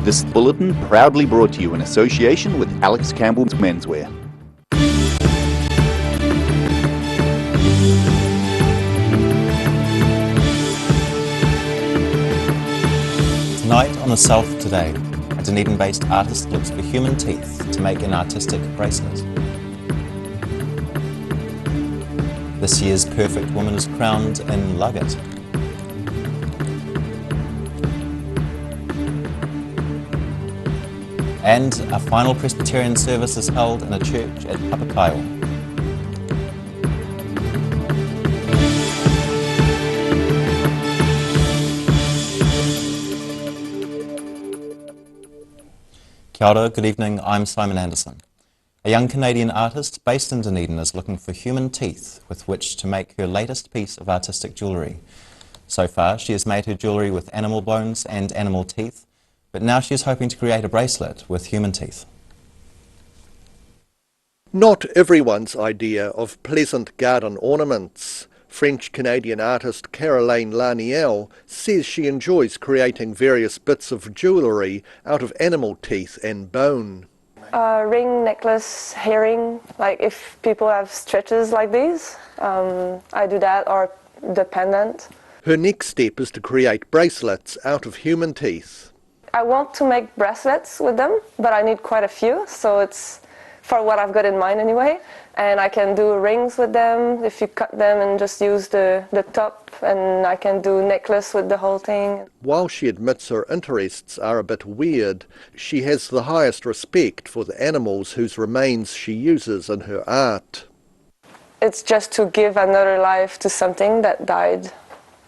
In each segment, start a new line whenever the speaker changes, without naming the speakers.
This bulletin proudly brought to you in association with Alex Campbell's Menswear.
Tonight on The South Today, a Dunedin-based artist looks for human teeth to make an artistic bracelet. This year's perfect woman is crowned in Luggett. And a final Presbyterian service is held in a church at Papakaiwa. Kia ora, good evening, I'm Simon Anderson. A young Canadian artist based in Dunedin is looking for human teeth with which to make her latest piece of artistic jewellery. So far, she has made her jewellery with animal bones and animal teeth, but now she is hoping to create a bracelet with human teeth.
Not everyone's idea of pleasant garden ornaments. French-Canadian artist Caroline Laniel says she enjoys creating various bits of jewellery out of animal teeth and bone.
Ring, necklace, herring, like if people have stretches like these, I do that, or the pendant.
Her next step is to create bracelets out of human teeth.
I want to make bracelets with them, but I need quite a few, so it's for what I've got in mind anyway. And I can do rings with them if you cut them and just use the top, and I can do necklace with the whole thing.
While she admits her interests are a bit weird, she has the highest respect for the animals whose remains she uses in her art.
It's just to give another life to something that died.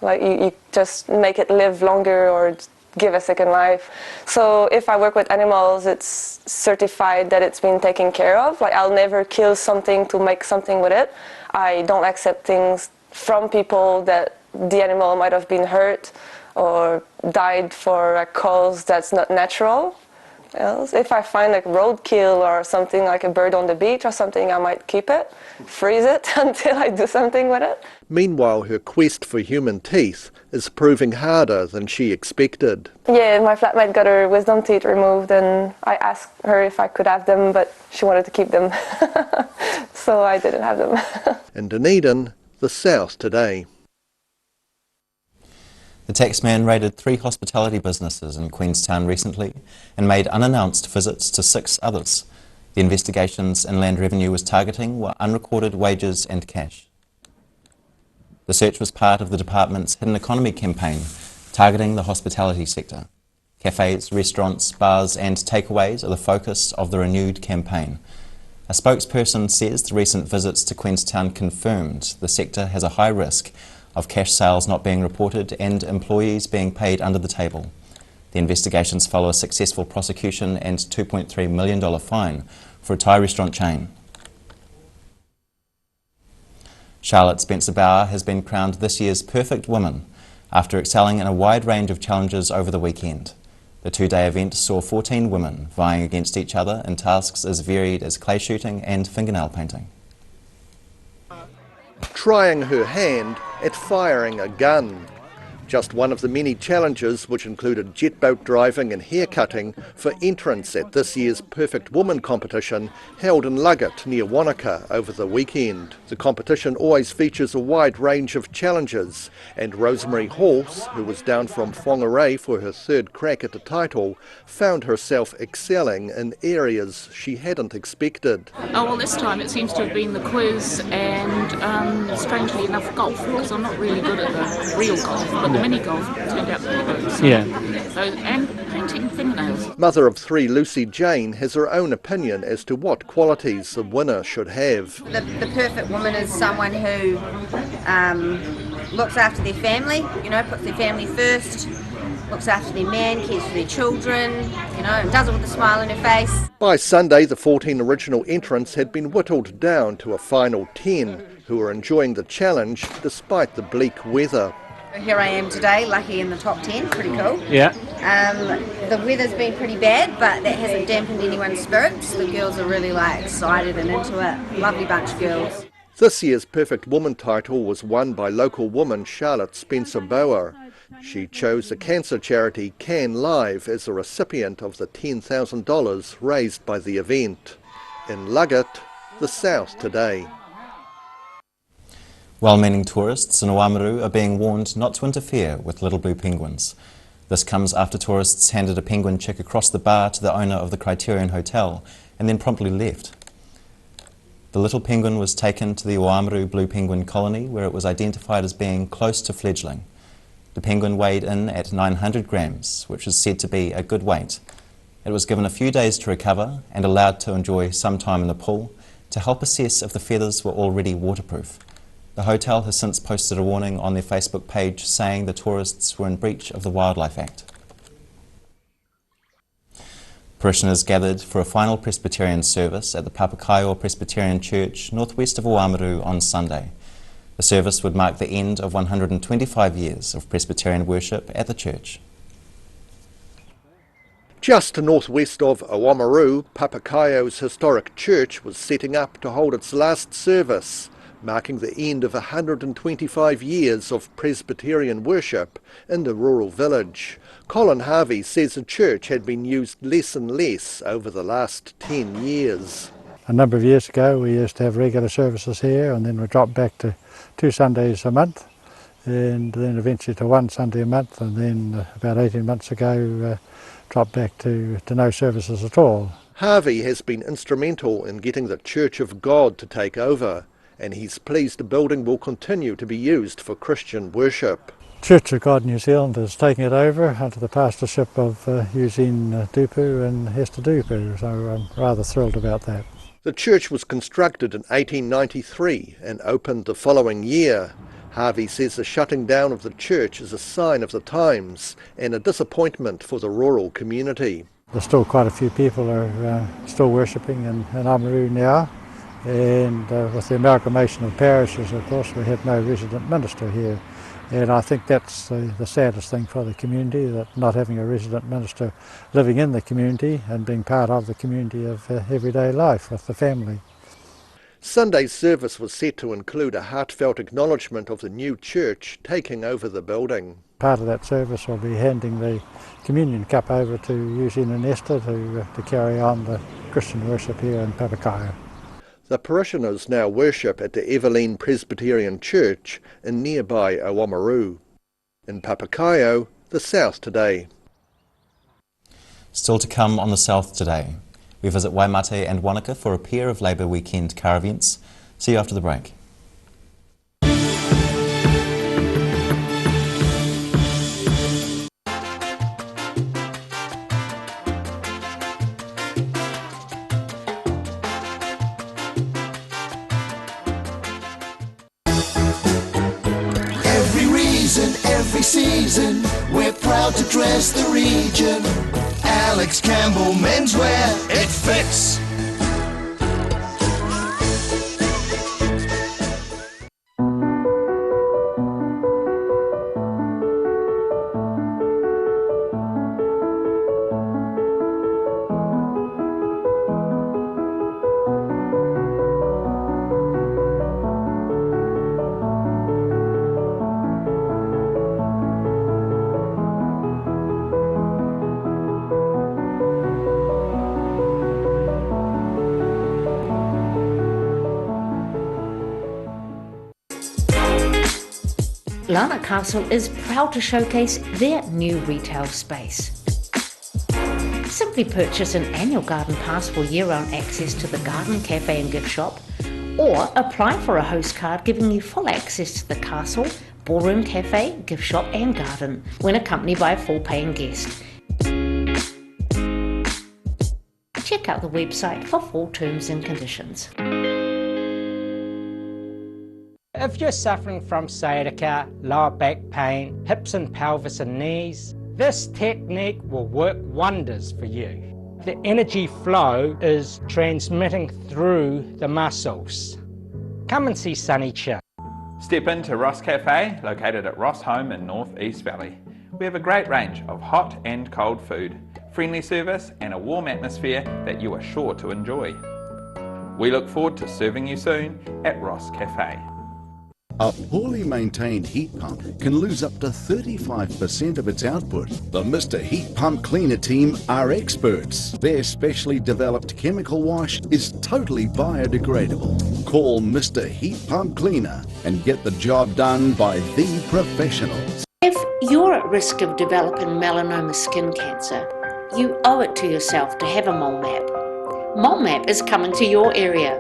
Like you just make it live longer or give a second life. So if I work with animals, it's certified that it's been taken care of. Like I'll never kill something to make something with it. I don't accept things from people that the animal might have been hurt or died for a cause that's not natural. If I find like roadkill or something like a bird on the beach or something, I might keep it, freeze it until I do something with it.
Meanwhile, her quest for human teeth is proving harder than she expected.
Yeah, my flatmate got her wisdom teeth removed and I asked her if I could have them, but she wanted to keep them, so I didn't have them.
In Dunedin, The South Today.
The taxman raided 3 hospitality businesses in Queenstown recently and made unannounced visits to 6 others. The investigations Inland Revenue was targeting were unrecorded wages and cash. The search was part of the department's Hidden Economy campaign, targeting the hospitality sector. Cafes, restaurants, bars and takeaways are the focus of the renewed campaign. A spokesperson says the recent visits to Queenstown confirmed the sector has a high risk of cash sales not being reported and employees being paid under the table. The investigations follow a successful prosecution and $2.3 million fine for a Thai restaurant chain. Charlotte Spencer-Bauer has been crowned this year's Perfect Woman after excelling in a wide range of challenges over the weekend. The 2-day event saw 14 women vying against each other in tasks as varied as clay shooting and fingernail painting.
Trying her hand at firing a gun. Just one of the many challenges which included jet boat driving and hair cutting for entrance at this year's Perfect Woman competition held in Luggett near Wanaka over the weekend. The competition always features a wide range of challenges, and Rosemary Horse, who was down from Whangarei for her 3rd crack at the title, found herself excelling in areas she hadn't expected.
Oh, well, this time it seems to have been the quiz and, strangely enough, golf, because I'm not really good at the real golf, but the mini golf turned out pretty good. So, so, and painting fingernails.
Mother of 3 Lucy Jane has her own opinion as to what qualities the winner should have.
The perfect woman is someone who looks after their family, puts their family first, looks after their man, cares for their children, and does it with a smile on her face.
By Sunday, the 14 original entrants had been whittled down to a final 10, who were enjoying the challenge despite the bleak weather.
Here I am today, lucky in the top 10, pretty cool.
Yeah.
The weather's been pretty bad, but that hasn't dampened anyone's spirits. The girls are really excited and into it. Lovely bunch of girls.
This year's Perfect Woman title was won by local woman Charlotte Spencer-Bauer. She chose the cancer charity Can Live as a recipient of the $10,000 raised by the event. In Luggett, the South Today.
Well-meaning tourists in Oamaru are being warned not to interfere with little blue penguins. This comes after tourists handed a penguin chick across the bar to the owner of the Criterion Hotel and then promptly left. The little penguin was taken to the Oamaru blue penguin colony, where it was identified as being close to fledgling. The penguin weighed in at 900 grams, which is said to be a good weight. It was given a few days to recover and allowed to enjoy some time in the pool to help assess if the feathers were already waterproof. The hotel has since posted a warning on their Facebook page saying the tourists were in breach of the Wildlife Act. Parishioners gathered for a final Presbyterian service at the Papakaio Presbyterian Church northwest of Oamaru on Sunday. The service would mark the end of 125 years of Presbyterian worship at the church.
Just northwest of Oamaru, Papakaio's historic church was setting up to hold its last service, marking the end of 125 years of Presbyterian worship in the rural village. Colin Harvey says the church had been used less and less over the last 10 years.
A number of years ago we used to have regular services here, and then we dropped back to 2 Sundays a month, and then eventually to 1 Sunday a month, and then about 18 months ago dropped back to no services at all.
Harvey has been instrumental in getting the Church of God to take over, and he's pleased the building will continue to be used for Christian worship.
Church of God New Zealand is taking it over under the pastorship of Eugene Dupu and Hester Dupu, so I'm rather thrilled about that.
The church was constructed in 1893 and opened the following year. Harvey says the shutting down of the church is a sign of the times and a disappointment for the rural community.
There's still quite a few people are still worshipping in Oamaru now, and with the amalgamation of parishes, of course, we have no resident minister here. And I think that's the saddest thing for the community, that not having a resident minister living in the community and being part of the community of everyday life with the family.
Sunday's service was set to include a heartfelt acknowledgement of the new church taking over the building.
Part of that service will be handing the communion cup over to Eugene and Esther to carry on the Christian worship here in Papakaio.
The parishioners now worship at the Evelyn Presbyterian Church in nearby Oamaru. In Papakaio, the South Today.
Still to come on the South Today. We visit Waimate and Wanaka for a pair of Labour Weekend car events. See you after the break.
Every season, we're proud to dress the region. Alex Campbell Menswear, it fits.
Larnach Castle is proud to showcase their new retail space. Simply purchase an annual garden pass for year-round access to the garden, cafe and gift shop, or apply for a host card giving you full access to the castle, ballroom, cafe, gift shop and garden when accompanied by a full paying guest. Check out the website for full terms and conditions.
If you're suffering from sciatica, lower back pain, hips and pelvis and knees, this technique will work wonders for you. The energy flow is transmitting through the muscles. Come and see Sunny Chin.
Step into Ross Cafe, located at Ross Home in North East Valley. We have a great range of hot and cold food, friendly service and a warm atmosphere that you are sure to enjoy. We look forward to serving you soon at Ross Cafe.
A poorly maintained heat pump can lose up to 35% of its output. The Mr. Heat Pump Cleaner team are experts. Their specially developed chemical wash is totally biodegradable. Call Mr. Heat Pump Cleaner and get the job done by the professionals.
If you're at risk of developing melanoma skin cancer, you owe it to yourself to have a mole map. Mole Map is coming to your area.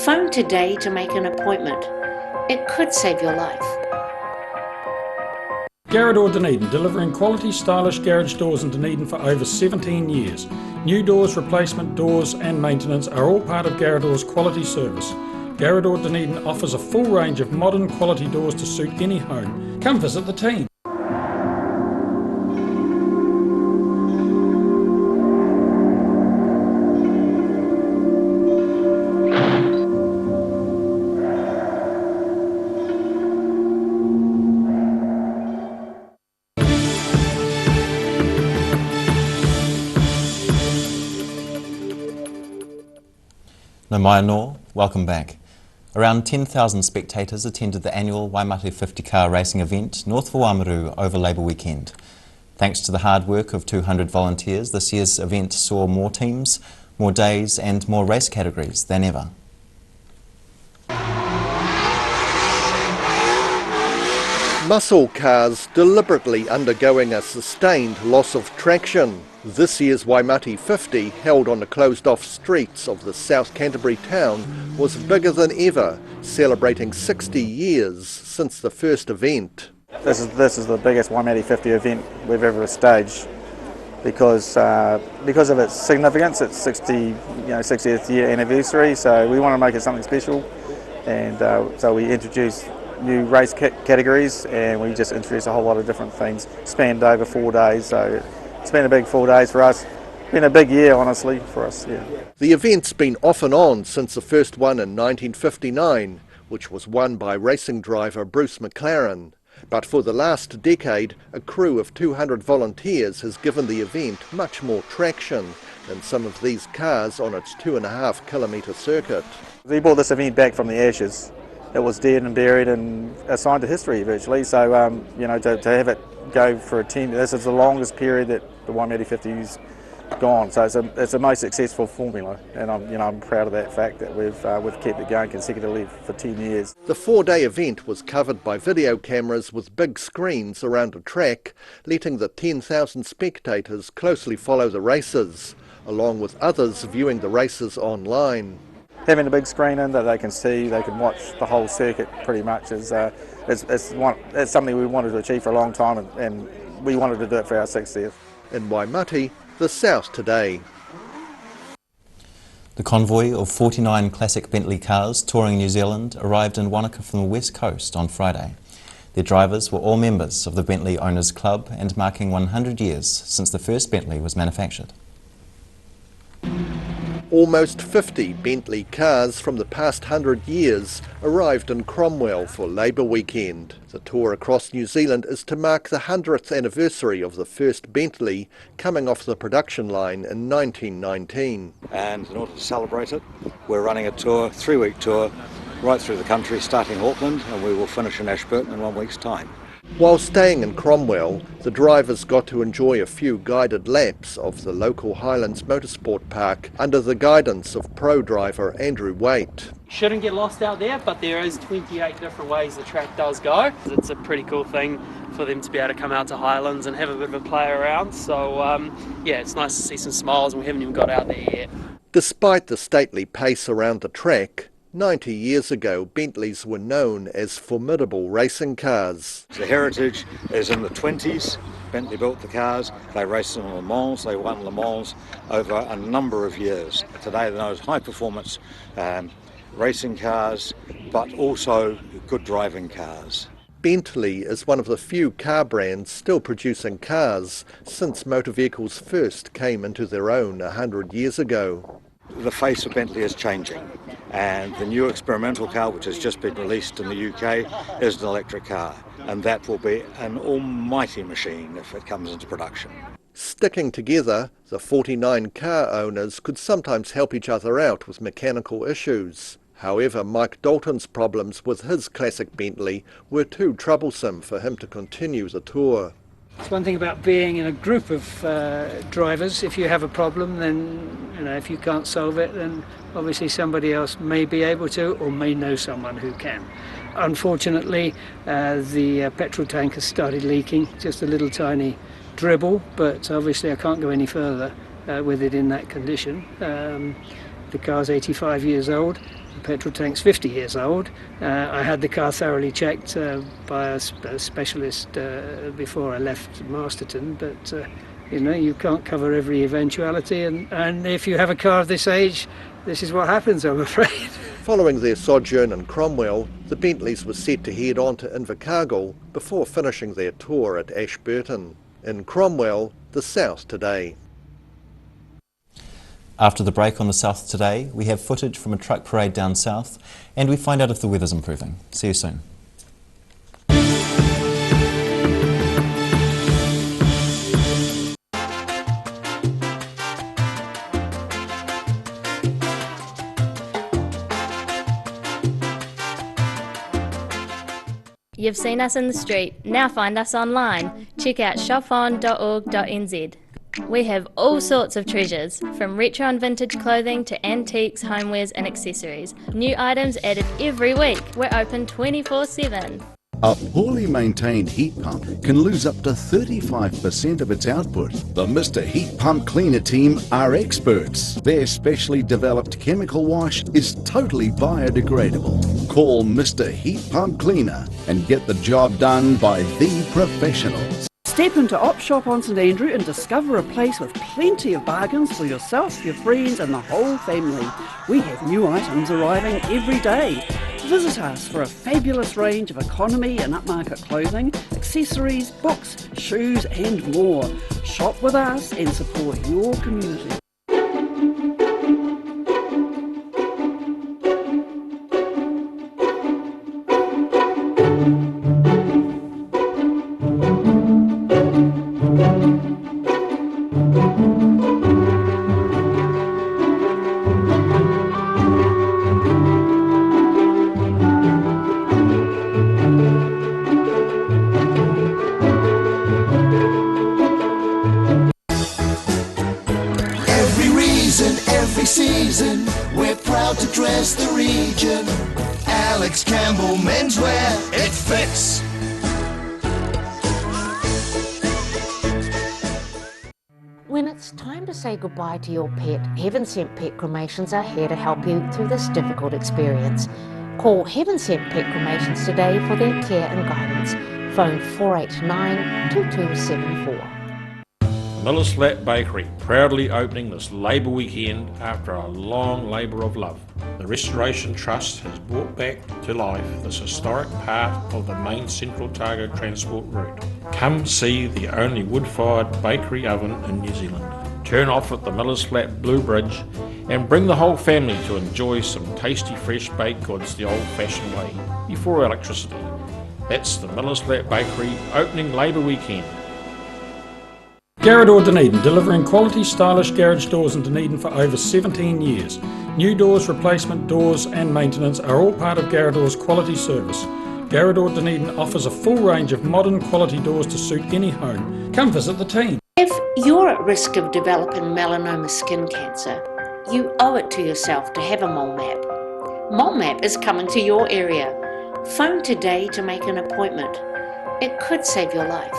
Phone today to make an appointment. It could save your life.
Garrador Dunedin, delivering quality, stylish garage doors in Dunedin for over 17 years. New doors, replacement doors and maintenance are all part of Garrador's quality service. Garrador Dunedin offers a full range of modern quality doors to suit any home. Come visit the team.
No mai anō, welcome back. Around 10,000 spectators attended the annual Waimate 50 car racing event north for Wāmaru over Labour weekend. Thanks to the hard work of 200 volunteers, this year's event saw more teams, more days and more race categories than ever.
Muscle cars deliberately undergoing a sustained loss of traction. This year's Waimate 50, held on the closed-off streets of the South Canterbury town, was bigger than ever, celebrating 60 years since the first event.
This is the biggest Waimate 50 event we've ever staged because of its significance. It's 60th year anniversary, so we want to make it something special, and so we introduced new race categories, and we just introduced a whole lot of different things, spanned over 4 days, so it's been a big 4 days for us. It's been a big year, honestly, for us, yeah.
The event's been off and on since the first one in 1959, which was won by racing driver Bruce McLaren. But for the last decade, a crew of 200 volunteers has given the event much more traction than some of these cars on its 2.5 kilometre circuit.
We brought this event back from the ashes. It was dead and buried and assigned to history virtually, so to have it go for a 10, this is the longest period that the Waimate 50's gone, so it's a most successful formula, and I'm proud of that fact that we've kept it going consecutively for 10 years.
The 4-day event was covered by video cameras with big screens around the track, letting the 10,000 spectators closely follow the races, along with others viewing the races online.
Having a big screen in that they can see, they can watch the whole circuit pretty much is it's something we wanted to achieve for a long time, and we wanted to do it for our 60th.
In Waimate, the South today.
The convoy of 49 classic Bentley cars touring New Zealand arrived in Wanaka from the West Coast on Friday. Their drivers were all members of the Bentley Owners Club and marking 100 years since the first Bentley was manufactured.
Almost 50 Bentley cars from the past 100 years arrived in Cromwell for Labour weekend. The tour across New Zealand is to mark the 100th anniversary of the first Bentley coming off the production line in 1919.
And in order to celebrate it, we're running a tour, 3-week tour, right through the country, starting Auckland, and we will finish in Ashburton in 1 week's time.
While staying in Cromwell, the drivers got to enjoy a few guided laps of the local Highlands Motorsport Park under the guidance of pro driver Andrew Waite.
Shouldn't get lost out there, but there is 28 different ways the track does go. It's a pretty cool thing for them to be able to come out to Highlands and have a bit of a play around. So yeah, it's nice to see some smiles, and we haven't even got out there yet. Despite the stately pace around the track, 90 years ago, Bentleys were known as formidable racing cars.
The heritage is in the 20s. Bentley built the cars. They raced in Le Mans. They won Le Mans over a number of years. Today they're known as high-performance racing cars, but also good driving cars.
Bentley is one of the few car brands still producing cars since motor vehicles first came into their own 100 years ago.
The face of Bentley is changing, and the new experimental car, which has just been released in the UK, is an electric car, and that will be an almighty machine if it comes into production.
Sticking together, the 49 car owners could sometimes help each other out with mechanical issues. However, Mike Dalton's problems with his classic Bentley were too troublesome for him to continue the tour.
It's one thing about being in a group of drivers. If you have a problem, then, you know, if you can't solve it, then obviously somebody else may be able to or may know someone who can. Unfortunately, the petrol tank has started leaking, just a little tiny dribble, but obviously I can't go any further with it in that condition. The car's 85 years old. The petrol tank's 50 years old. I had the car thoroughly checked by a specialist before I left Masterton, but you know, you can't cover every eventuality, and if you have a car of this age, this is what happens, I'm afraid.
Following their sojourn in Cromwell, the Bentleys were set to head on to Invercargill before finishing their tour at Ashburton. In Cromwell, the South Today.
After the break on the South Today, we have footage from a truck parade down south, and we find out if the weather's improving. See you soon.
You've seen us in the street, now find us online. Check out shopon.org.nz. We have all sorts of treasures, from retro and vintage clothing to antiques, homewares and accessories. New items added every week. We're open 24/7.
A poorly maintained heat pump can lose up to 35% of its output. The Mr. Heat Pump Cleaner team are experts. Their specially developed chemical wash is totally biodegradable. Call Mr. Heat Pump Cleaner and get the job done by the professionals.
Step into Op Shop on St Andrew and discover a place with plenty of bargains for yourself, your friends and the whole family. We have new items arriving every day. Visit us for a fabulous range of economy and upmarket clothing, accessories, books, shoes and more. Shop with us and support your community.
Season, we're proud to dress the region. Alex Campbell Menswear, it fits.
When it's time to say goodbye to your pet, Heaven Sent Pet Cremations are here to help you through this difficult experience. Call Heaven Sent Pet Cremations today for their care and guidance. Phone 489-2274.
Miller's Flat Bakery, proudly opening this Labour weekend after a long labour of love. The Restoration Trust has brought back to life this historic part of the main Central Otago transport route. Come see the only wood-fired bakery oven in New Zealand. Turn off at the Miller's Flat Blue Bridge and bring the whole family to enjoy some tasty fresh baked goods the old-fashioned way, before electricity. That's the Miller's Flat Bakery opening Labour weekend. Garrador Dunedin, delivering quality stylish garage doors in Dunedin for over 17 years. New doors, replacement doors and maintenance are all part of Garrador's quality service. Garrador Dunedin offers a full range of modern quality doors to suit any home. Come visit the team.
If you're at risk of developing melanoma skin cancer, you owe it to yourself to have a mole map. Mole map is coming to your area. Phone today to make an appointment. It could save your life.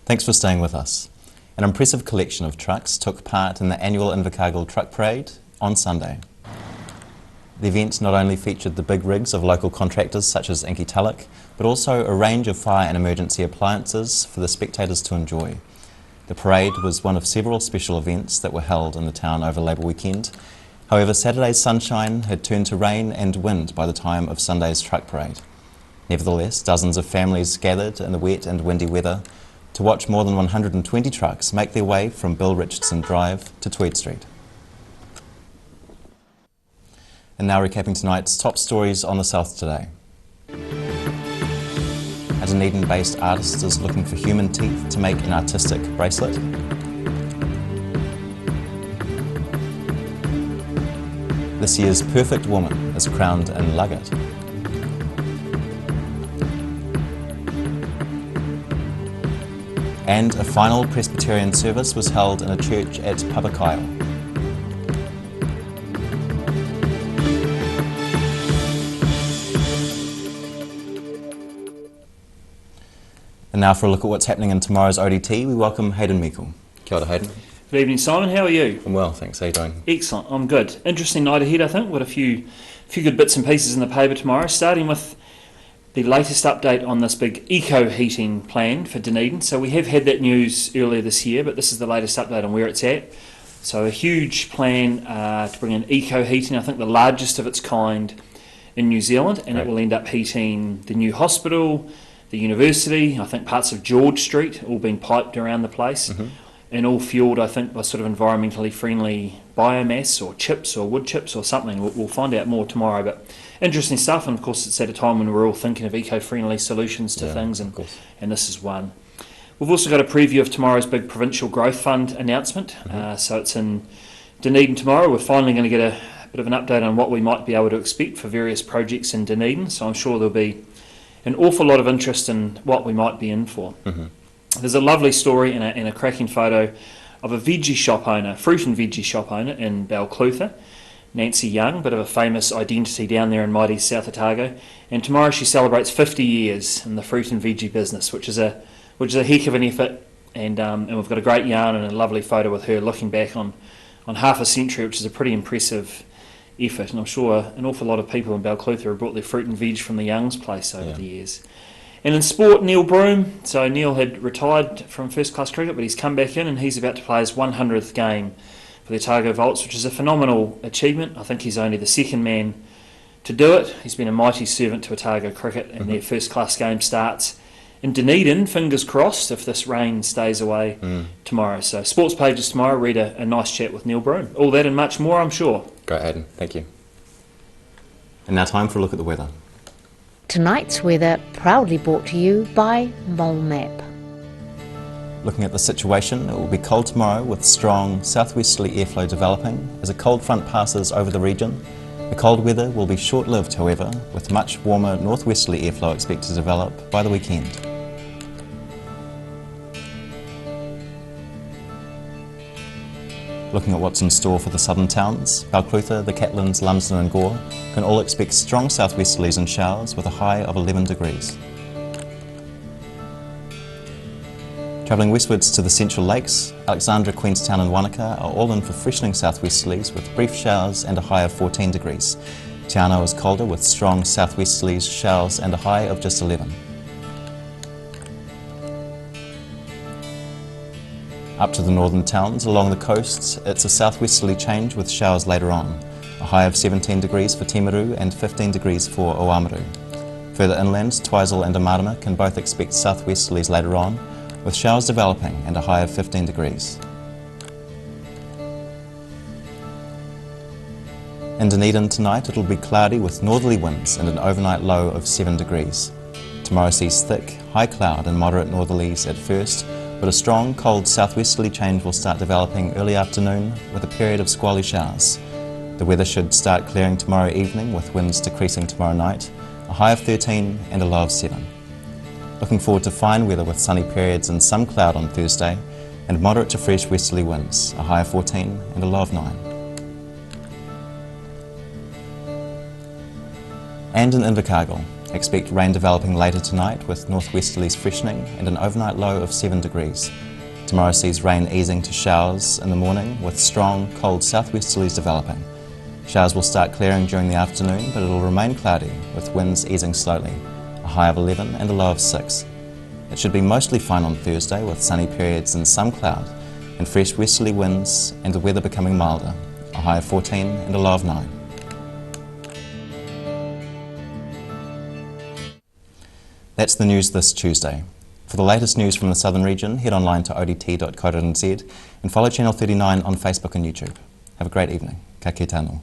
Thanks for staying with us. An impressive collection of trucks took part in the annual Invercargill Truck Parade on Sunday. The event not only featured the big rigs of local contractors such as Inky Tulloch, but also a range of fire and emergency appliances for the spectators to enjoy. The parade was one of several special events that were held in the town over Labour weekend. However, Saturday's sunshine had turned to rain and wind by the time of Sunday's truck parade. Nevertheless, dozens of families gathered in the wet and windy weather to watch more than 120 trucks make their way from Bill Richardson Drive to Tweed Street. And now recapping tonight's top stories on the South Today. A Dunedin-based artist is looking for human teeth to make an artistic bracelet. This year's perfect woman is crowned in Luggett. And a final Presbyterian service was held in a church at Pabakyle. And now for a look at what's happening in tomorrow's ODT, we welcome Hayden Meikle. Kia ora, Hayden.
Good evening, Simon. How are you?
I'm well, thanks. How are you doing?
Excellent. I'm good. Interesting night ahead, I think. We've got a few good bits and pieces in the paper tomorrow, starting with the latest update on this big eco-heating plan for Dunedin. So we have had that news earlier this year, but this is the latest update on where it's at. So a huge plan to bring in eco-heating, I think the largest of its kind in New Zealand, and it will end up heating the new hospital, the university, I think parts of George Street, all being piped around the place, and all fuelled, I think, by sort of environmentally friendly biomass or chips or wood chips or something. We'll find out more tomorrow, but interesting stuff, and of course it's at a time when we're all thinking of eco-friendly solutions to things, and this is one. We've also got a preview of tomorrow's big Provincial Growth Fund announcement, so it's in Dunedin tomorrow. We're finally going to get a bit of an update on what we might be able to expect for various projects in Dunedin, so I'm sure there'll be an awful lot of interest in what we might be in for. There's a lovely story and a cracking photo of a veggie shop owner, fruit and veggie shop owner in Balclutha, Nancy Young, bit of a famous identity down there in mighty South Otago, and tomorrow she celebrates 50 years in the fruit and veggie business, which is a heck of an effort, and we've got a great yarn and a lovely photo with her looking back on half a century, which is a pretty impressive effort, and I'm sure an awful lot of people in Balclutha have brought their fruit and veg from the Young's place over the years. And in sport, Neil Broome, so Neil had retired from first class cricket, but he's come back in and he's about to play his 100th game for the Otago Volts, which is a phenomenal achievement. I think he's only the second man to do it. He's been a mighty servant to Otago cricket, and their first class game starts in Dunedin, fingers crossed, if this rain stays away tomorrow. So sports pages tomorrow, read a nice chat with Neil Broome. All that and much more, I'm sure.
Great, Hayden. Thank you. And now time for a look at the weather.
Tonight's weather proudly brought to you by Mole Map.
Looking at the situation, it will be cold tomorrow with strong southwesterly airflow developing as a cold front passes over the region. The cold weather will be short-lived, however, with much warmer northwesterly airflow expected to develop by the weekend. Looking at what's in store for the southern towns, Balclutha, the Catlins, Lumsden and Gore can all expect strong southwesterlies and showers with a high of 11 degrees. Travelling westwards to the Central Lakes, Alexandra, Queenstown and Wanaka are all in for freshening southwesterlies with brief showers and a high of 14 degrees. Te Anau is colder with strong southwesterlies, showers and a high of just 11. Up to the northern towns along the coasts, it's a southwesterly change with showers later on. A high of 17 degrees for Timaru and 15 degrees for Oamaru. Further inland, Twizel and Amarama can both expect southwesterlies later on, with showers developing and a high of 15 degrees. In Dunedin tonight, it'll be cloudy with northerly winds and an overnight low of 7 degrees. Tomorrow sees thick, high cloud and moderate northerlies at first, but a strong, cold southwesterly change will start developing early afternoon with a period of squally showers. The weather should start clearing tomorrow evening with winds decreasing tomorrow night, a high of 13 and a low of 7. Looking forward to fine weather with sunny periods and some cloud on Thursday and moderate to fresh westerly winds, a high of 14 and a low of 9. And in Invercargill, expect rain developing later tonight with northwesterlies freshening and an overnight low of 7 degrees. Tomorrow sees rain easing to showers in the morning with strong, cold southwesterlies developing. Showers will start clearing during the afternoon, but it will remain cloudy with winds easing slowly, a high of 11 and a low of 6. It should be mostly fine on Thursday with sunny periods and some cloud and fresh westerly winds and the weather becoming milder, a high of 14 and a low of 9. That's the news this Tuesday. For the latest news from the Southern region, head online to odt.co.nz and follow Channel 39 on Facebook and YouTube. Have a great evening. Ka kite anō.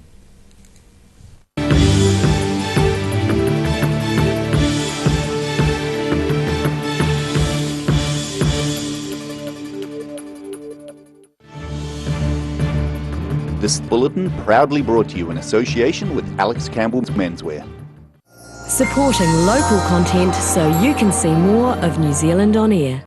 This bulletin proudly brought to you in association with Alex Campbell's Menswear.
Supporting local content so you can see more of New Zealand on air.